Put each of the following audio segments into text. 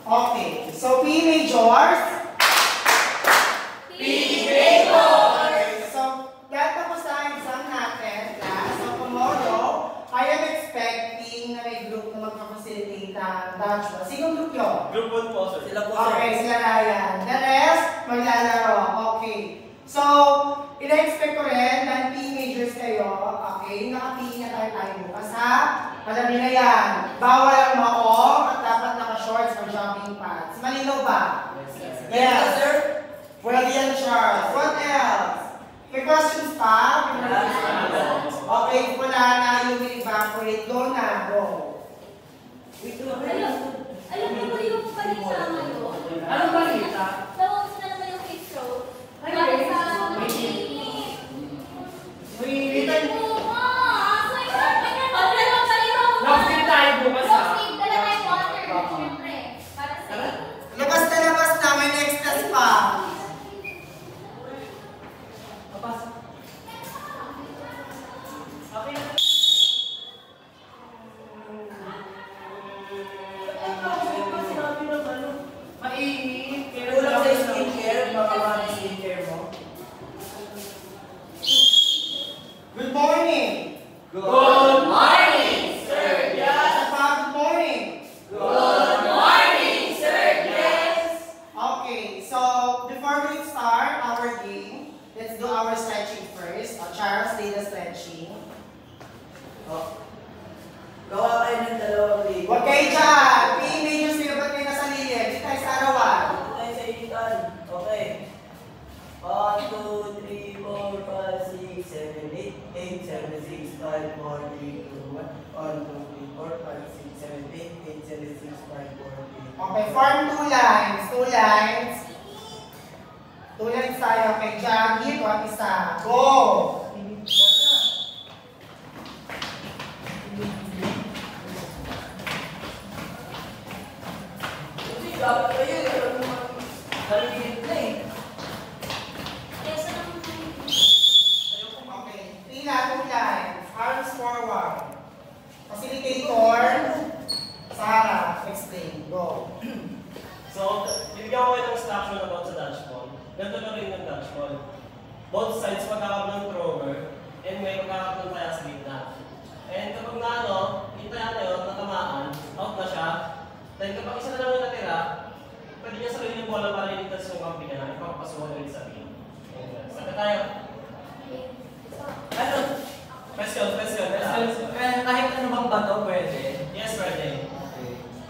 Okay. So, P majors. P majors. So, tapos na ang exam natin, class. So, tomorrow, I am expecting na may group na magpa-facilitate ng Dutch ball. Sinong group yun? Group 1 po, sir. Sila po, sir. Okay, sila na yan. The rest, maglalaro. Okay. So, ina-expect ko rin na teenagers kayo, okay, nakatingin na tayo bukas, ha? Alam niyo na yan. Bawal ang maong at dapat naka-shorts or jogging pants. Malinaw ba? Yes, sir. Yes, sir. Well, yan, Charles. What else? May questions pa? Okay, wala na yung evaporate. Go na, go. Alam mo ba yung balita ngayon? Anong balita? Tawag na naman yung case road. Para sa Labas na, may next test pa. Good morning. Good morning, sir. Yes. Good morning. Good morning, sir. Yes. Okay, so before we start our game, let's do our stretching first. Charles, lead the stretching. Gawa kayo ng dalawang ligo. Huwag kayo dyan. P-majors kayo, ba't kayo nasa lilim? Di tayo sa arawan. Ito tayo sa initan. Okay. 1, 2, 3, 4, 5, 6, 7, 8, 8, 7, 6, 5, 4, 3, 2, 1. 1, 2, 3, 4, 5, 6, 7, 8, 8, 7, 6, 5, 4, 3. Okay, form 2 lines. 2 lines. 2 lines tayo. Okay, jogging. One isa. Go! Dapat kayo, alam mo, haligid na eh. Okay, pila, 2 lines. Arms forward. Facilitator. Sarah, explain. Go. So, bibigyan ko kayo ng instruction about sa Dutch ball. Ganito na rin yung Dutch ball. Both sides magkakap ng thrower, and may magkakap ng kaya sa gitna. And kapag na ano, yung kaya na yun, natamaan, out na siya. Then kapag isa na lang yung natira, pwede niya sarili yung bola para ilitas yung kampi niya na ipapapasuhan ulit sa team. Sabi tayo. Ano? Question. Kahit ano bang bato pwede? Yes, pwede.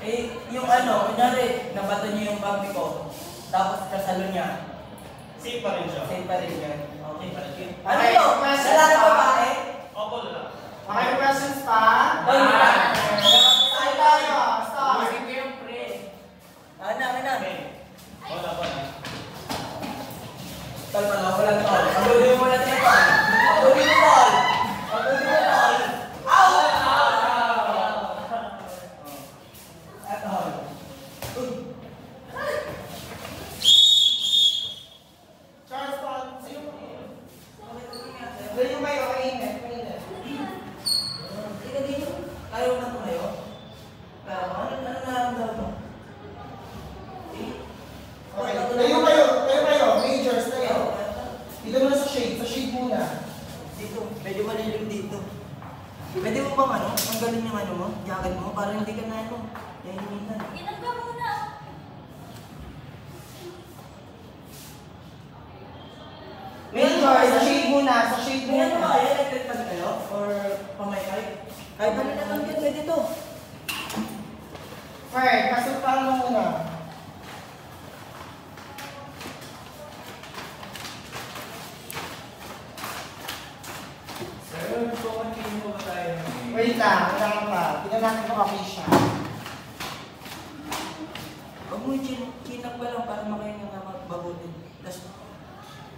Eh, yung ano, kunyari, nabato niyo yung pampi ko, tapos kasalo niya, Safe pa rin siya. same pa rin yan. Okay pa rin. Ano yun? Lalaki babae? Opo, lalaki. Okay, questions pa? Saan tayo? Start. Ano? Okay. Wala. Tol pala, walang tol. Pagulin mo natin yung tol. Pagulin mo tol. Pagulin mo tol. Out! At tol. Charles, Paul, sino? Ganyan ba yung mainit? Ika dito. Ayaw na ito ngayon. Pero ano naramdaman mo? Okay, tayo kayo, majors tayo. Dito muna sa shade muna. Dito, medyo malilim dito. Pwede mo bang ano, tanggalin yung ano mo, jacket mo, para hindi ka na ano, nahihimitan. Inagka muna. Majors, sa shade muna, May ano ba kaya, nagtagtag kayo? Or pamaykay? Kahit ano na lang yan, pwede to. Fred, pasukan mo muna. Sir, continue ba tayo? Wait lang, kailangan pa. Tignan natin kung okay siya. Huwag mo chinap ba lang para makahinga nga magbagutin. Tapos,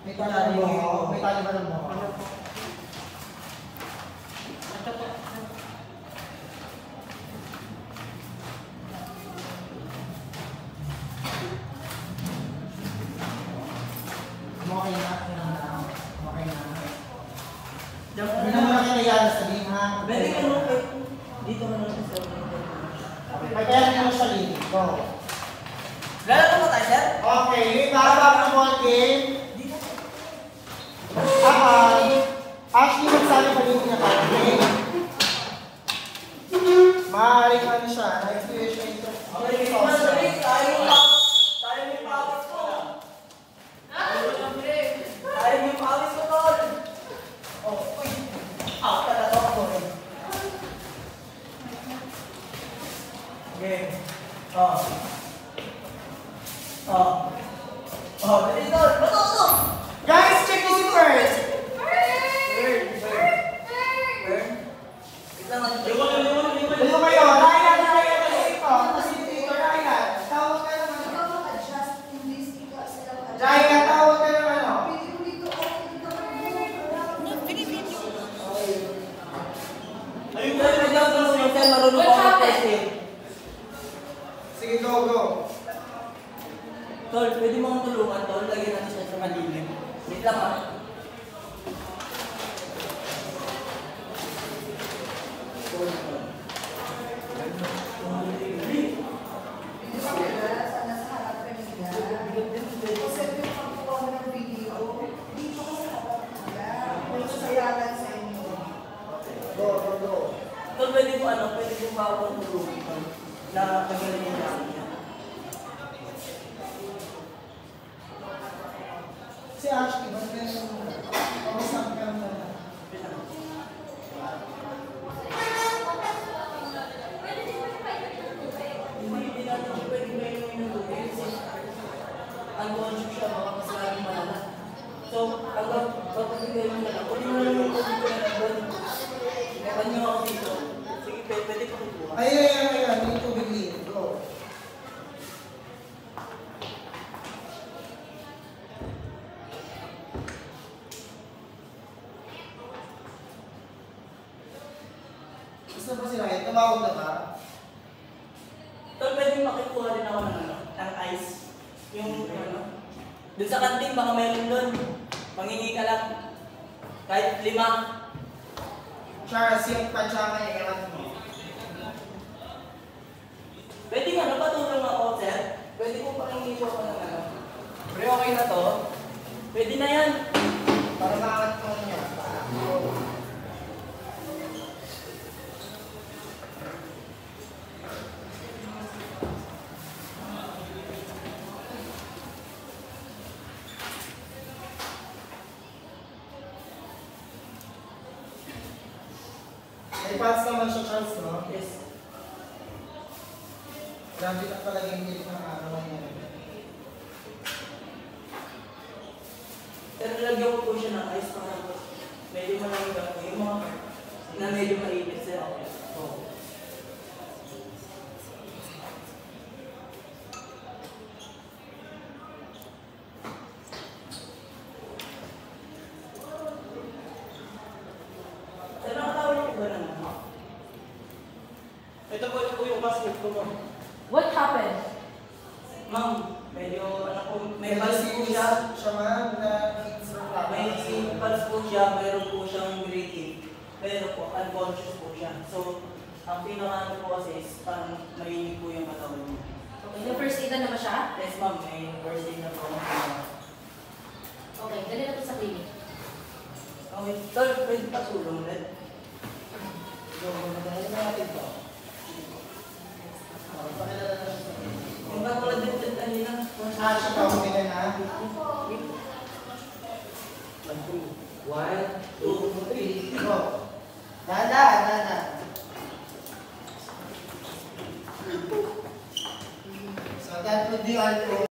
May tali mo. May tali ba ng mo? Okay na. Hindi naman na kinayala sabihin ha. pwede ka nung dito ka nung sa Okay, pagkaya mo siya linig. Go. Lalaro mo tayo, sir? Okay, yung basketball game. Actually, magsabi pa rin niya kaya. Maaaring ano siya, na-experience siya ito. Okay, tayo yung pawis ko. Tayo yung pawis ko, tol. Oh, uy. Talaga ako. Okay. Dali, tol. Bato! Guys, check this first. Dito kayo, Ryan dito. Facilitator, Ryan. Tawag ka naman. Ryan, tawag ka naman. Ayun Marunong ko mag-testing. Sige, go. Tol, pwede mo akong tulungan, tol. Lagyan natin siya sa malilim. Wait lang, ha? Go. Tol, pwede mo bawang tulungan, tol. Na pagaling namin niya. Si Ashley, ba't ka yung kausap ka na? Hindi natin siya pwede mainom ng tubig kasi unconscious siya, baka mas lagi malala. So, hanggang papagigay mo na lang. Pwede mo na lang yung tubig ko na lang doon. Meron nyo ako dito. Sige, pwede pa kukuha. Ayan. May tubig dito. Go. Gusto ba si Ryan? Tumawag na ba? Tol, pwede makikuha rin ako ng ice. Yung dun sa kantin, baka mayroon doon. Mangingi ka lang. Kahit 5. Charles, yung pajama niya, ewan mo. Pwede nga, patulong ako, sir. Pwede ko pakingi ko ng Pre, okay na to? Pwede na yan. Para maangat ko niya. May pants naman siya, Charles, no? Yes. Grabe na pala yung hilit ng araw niya. Pero nilagyan ko po siya ng ice para medyo malamig ako. Yung mga na medyo mainit, sir. Oo. Sir, nakatawag ko ba naman? Ito po yung basket ko, ma'am. What happened? Ma'am, medyo may May pulse po siya. siya man na kids or May pulse po siya, mayroon po siyang breathing. Pero po, unconscious po siya. So, ang pinaka po kasi is parang marinig po yung katawan niya. Okay, na-first aid na ba siya? Yes, ma'am, may first aid na po. Okay, dali na po sa clinic. Okay, tol, pwede pa tulong ulit. Yung katulad din dyan kanina. Siya tawag nila na. 1, 2, 3. Go. Dada. So that would be all for